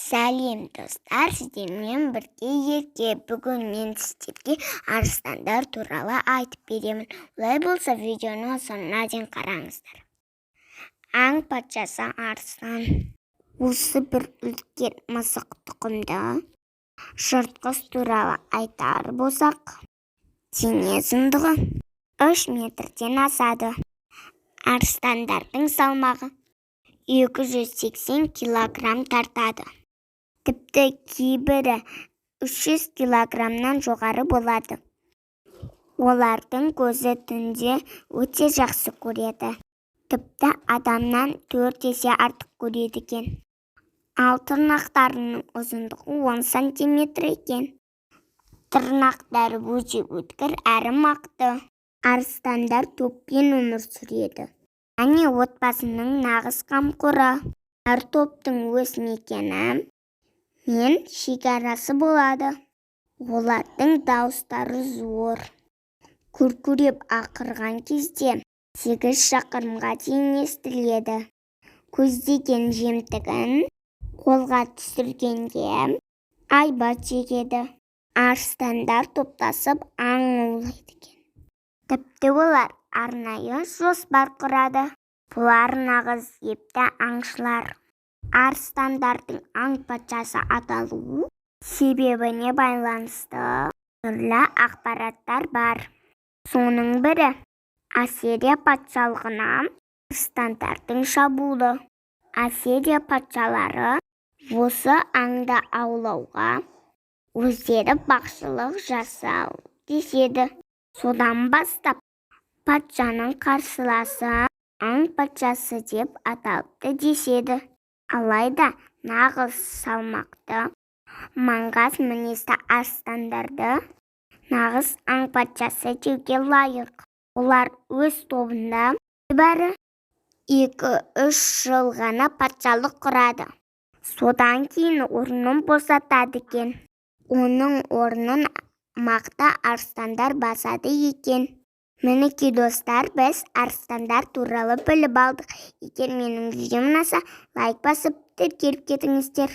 Сәлем достар, сіздермен бірге ерте. Бүгін мен сіздерге арыстандар туралы айтып беремін. Олай болса, видеоны соңына дейін қараңыздар. Аң патшасы арыстан. Осы бір үлкен мысық тұқымды жыртқыш туралы айтар болсақ, дене ұзындығы 3 метрден асады. Арыстандардың салмағы 280 килограмм тартады. Тіпті кейбірі 300 килограммнан жоғары болады. Олардың көзі түнде өте жақсы көреді. Тіпті адамнан 4 есе артық көреді екен. Ал тырнақтарының ұзындығы 10 сантиметр екен. Тырнақтары өте өткір әрі мақты. Арыстандар топпен өмір сүреді. Және отбасының нағыз қамқоры. Әр топтың өз мекені мен шекарасы болады. Олардың дауыстары зор. Күркіреп ақырған кезде 8 шақырымға дейін естіледі. Көздеген жемтігін қолға түсіргенде айбат шегеді. Арыстандар топтасып аң аулайды екен. Тіпті олар арнайы жоспар құрады. Бұлар нағыз епті аңшылар. Арыстандардың аң патшасы аталу себебіне байланысты түрлі ақпараттар бар. Соның бірі Ассирия патшалығына арыстандардың шабуылы. Ассирия патшалары осы аңды аулауға өздері бақшылық жасау деседі. Содан бастап патшаның қарсыласы аң патшасы деп аталыпты деседі. Алайда нағыз салмақты, маңғаз мінезді арыстандарды нағыз аң патшасы деуге лайық. Олар өз тобында бәрі 2-3 жыл ғана патшалық құрады. Содан кейін орнын босатады екен. Оның орнын мақты арыстандар басады екен. Мінекей достар, біз арыстандар туралы біліп алдық. Егер менің видеом ұнаса, лайк басып тіркеліп кетіңіздер.